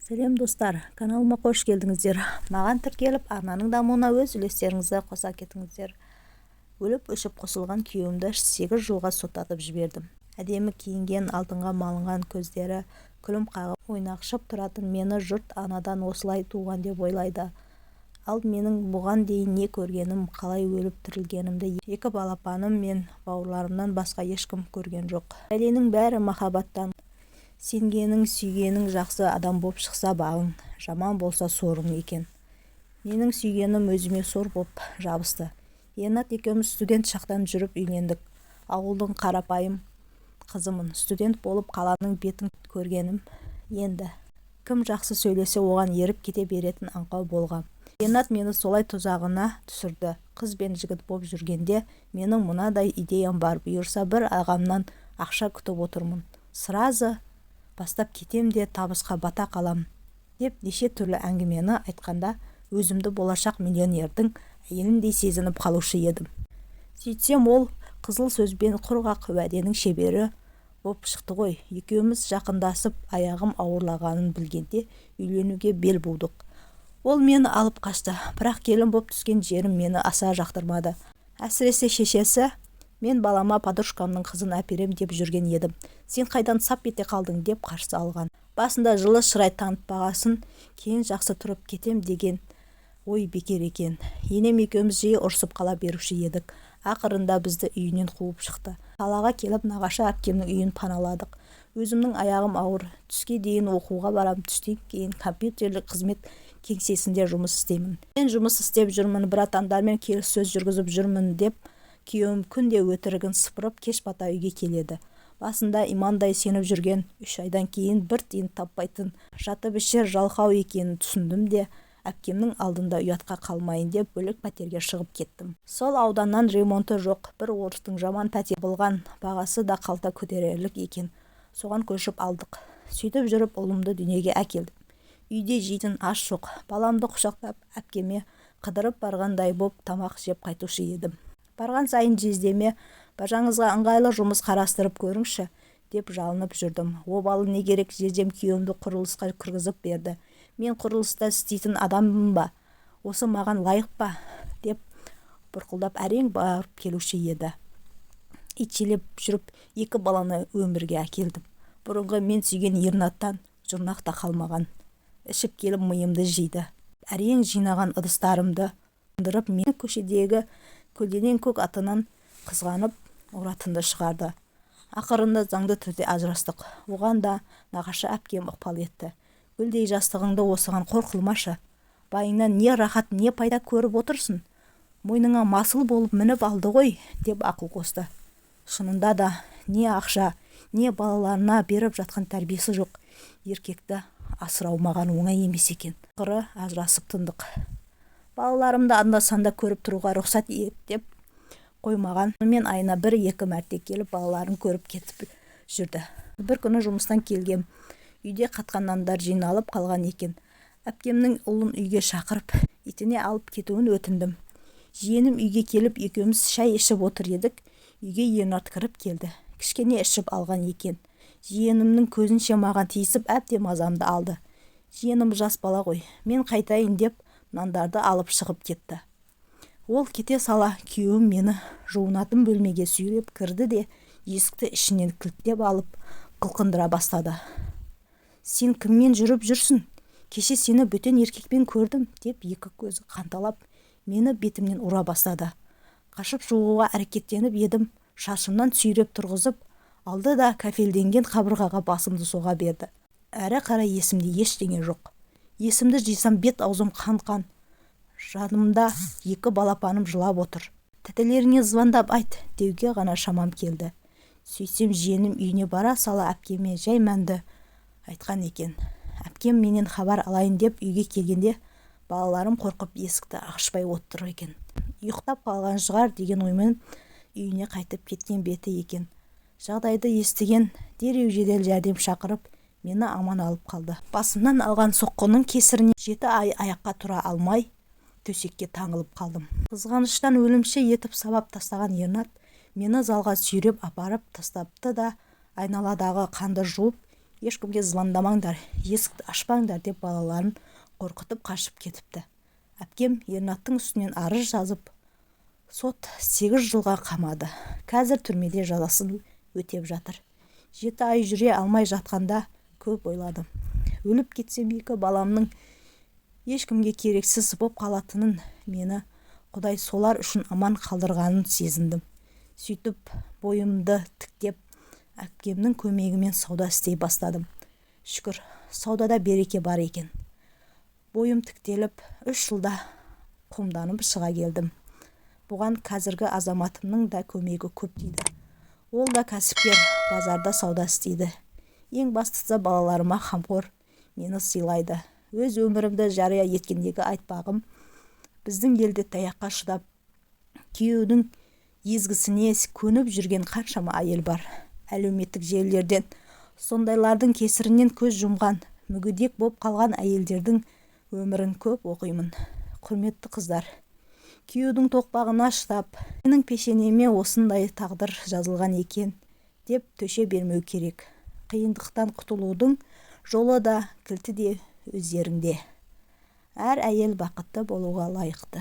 Сәлем достар, каналыма қош келдіңіздер. Маған тіркеліп, арнаның дамуына өз үлестеріңізді қоса кетіңіздер. Өліп-өшіп қосылған күйеуімді 8 жылға соттатып жібердім. Әдемі киінген, алтынға малынған көздері, күлім қағып ойнақшып тұратын мені жұрт анадан осылай туған деп ойлайды. Ал менің бұған дейін не көргенім, қалай өліп тірілгенімді екі балапаным мен бауырларымнан басқа ешкім көрген жоқ. Әлемнің бәрі махаббаттан. Сенгенің, сүйгенің жақсы адам боп шықса бағың, жаман болса сорың екен. Менің сүйгенім өзіме сор боп жабысты. Ернат екеуміз студент шақтан жүріп үйлендік. Ауылдың қарапайым қызымын. Студент болып қаланың бетін көргенім. Енді кім жақсы сөйлесе оған еріп кете беретін аңқау болғам. Ернат мені солай тұзағына түсірді. Қыз бен жігіт боп жүргенде менің мынадай идеям бар. Бұйырса бір ағамнан ақша күтіп отырмын. Сразу бастап кетем де табысқа бата қалам деп неше түрлі әңгімені айтқанда өзімді болашақ миллионердің әйеліндей сезініп қалушы едім. Сөйтсем ол қызыл сөзбен құрғақ уәденің шебері боп шықты ғой. Екеуміз жақындасып аяғым ауырлағанын білгенде үйленуге бел будық. Ол мені алып қашты, бірақ келін боп түскен жерім мені аса жақтырмады. Әсіресе шешесі, мен балама подружкамның қызын әперем деп жүрген едім. Сен қайдан сап ете қалдың деп қарсы алған. Басында жылы шырай танытпағасын, кейін жақсы тұрып кетем деген ой бекер екен. Енем екеуміз жиі ұрсып қала беруші едік. Ақырында бізді үйінен қуып шықты. Қалаға келіп нағашы әпкемнің үйін паналадық. Өзімнің аяғым ауыр. Түске дейін оқуға барам, түстен кейін компьютерлік қызмет кеңсесінде жұмыс істеймін. Мен жұмыс істеп жүрмін, братандармен келіссөз жүргізіп жүрмін деп күйеуім күнде өтірігін сыпырып кеш бата үйге келеді. Басында имандай сеніп жүрген 3 айдан кейін бір тиын таппайтын жатып ішер жалқау екенін түсіндім де әпкемнің алдында ұятқа қалмайын деп бөлек пәтерге шығып кеттім. Сол ауданнан ремонты жоқ бір орыстың жаман пәтер болған, бағасы да қалта көтерерлік екен. Соған көшіп алдық. Сөйтіп жүріп ұлымды дүниеге әкелдім. Үйде жейтін аш жоқ. Баламды құшақтап әпкеме қыдырып барғандай боп тамақ жеп қайтушы едім. Барған сайын жездеме, бажаңызға ыңғайлы жұмыс қарастырып көріңші деп жалынып жүрдім. Обалы не керек, жездем күйеуімді құрылысқа кіргізіп берді. Мен құрылыста істейтін адаммын ба? Осы маған лайық па? Деп бұрқылдап әрең барып келуші еді. Итшелеп жүріп 2 баланы өмірге әкелдім. Бұрынғы мен сүйген Ернаттан жұрнақ та қалмаған. Ішіп келіп миымды жейді. Әрең жинаған ыдыстарымды ындырып мені көшедегі көлденең көк атынан қызғанып ұратынды шығарды. Ақырында заңды түрде ажырастық. Оған да нағашы әпкем ықпал етті. Гүлдей жастығыңды осыған қор қылмашы. Байыңнан не рахат, не пайда көріп отырсың? Мойныңа масыл болып мініп алды ғой, деп ақыл қосты. Шынында да не ақша, не балаларына беріп жатқан тәрбиесі жоқ. Еркекті асырау маған оңай емес екен. Ақыры ажырасып тындық. Балаларымды анда-санда көріп тұруға рұқсат ет деп қоймаған. Мен айына 1-2 мәрте келіп балаларын көріп кетіп жүрді. Bir күні жұмыстан келгем. Үйде қатқан нандар жиналып қалған екен. Әпкемнің ұлын үйге шақырып, итіне алып кетуін өтіндім. Жиенім үйге келіп, екеуміз шай ішіп отыр едік. Үйге Ернат кіріп келді. Кішкене ішіп алған екен. Жиенімнің көзінше маған тиісіп әбден мазамды алды. Жиенім жас бала ғой. Мен қайтайын деп нандарды алып шығып кетті. Ол кете сала күйеуім мені жуынатын бөлмеге сүйреп кірді де есікті ішінен кілттеп алып қылқындыра бастады. Сен кіммен жүріп жүрсің? Кеше сені бөтен еркекпен көрдім деп 2 көзі қанталап мені бетімнен ұра бастады. Қашып шығуға әрекеттеніп едім, шашымнан сүйреп тұрғызып алды да кафелденген қабырғаға басымды соға берді. Әрі қарай есімде ештеңе жоқ. Есімді жисам бет аузым қан-қан. Жанымда 2 балапаным жылап отыр. Тәтелеріңе звондап айт деуге ғана шамам келді. Сөйтсем жиенім үйіне бара сала әпкеме жай мәнді айтқан екен. Әпкем менен хабар алайын деп үйге келгенде балаларым қорқып есікті ашпай отыр екен. Ұйықтап қалған шығар деген оймен үйіне қайтып кеткен беті екен. Жағдайды естіген дереу жедел жәрдем шақырып мені аман алып қалды. Басымнан алған соққының кесірінен 7 ай аяққа тұра алмай төсекке таңылып қалдым. Қызғаныштан өлімше етіп сабап тастаған Ернат мені залға сүйреп апарып тастапты да айналадағы қанды жуып ешкімге звондамаңдар, есікті ашпаңдар деп балаларын қорқытып қашып кетіпті. Әпкем Ернаттың үстінен арыз жазып, сот 8 жылға қамады. Қазір түрмеде жазасын өтеп жатыр. 7 ай жүре алмай жатқанда көп ойладым. Өліп кетсем 2 баламның ешкімге керексіз боп қалатынын, мені Құдай солар үшін аман қалдырғанын сезіндім. Сөйтіп бойымды тіктеп, әпкемнің көмегімен сауда істей бастадым. Шүкір, саудада береке бар екен. Бойым тіктеліп, 3 жылда қомданып шыға келдім. Бұған қазіргі азаматымның да көмегі көп дейді. Ол да кәсіпкер, базарда сауда істейді. Ең бастысы балаларыма қамқор, мені сыйлайды. Өз өмірімді жария еткендегі айтпағым, біздің елде таяққа шыдап, күйеудің езгісіне көніп жүрген қаншама әйел бар. Әлеуметтік желілерден сондайлардың кесірінен көз жұмған, мүгедек боп қалған әйелдердің өмірін көп оқимын. Құрметті қыздар, күйеудің тоқпағына шыдап, менің пешенеме осындай тағдыр жазылған екен деп төше бермеу керек. Қиындықтан құтылудың жолы да, кілті де өздеріңде. Әр әйел бақытты болуға лайықты.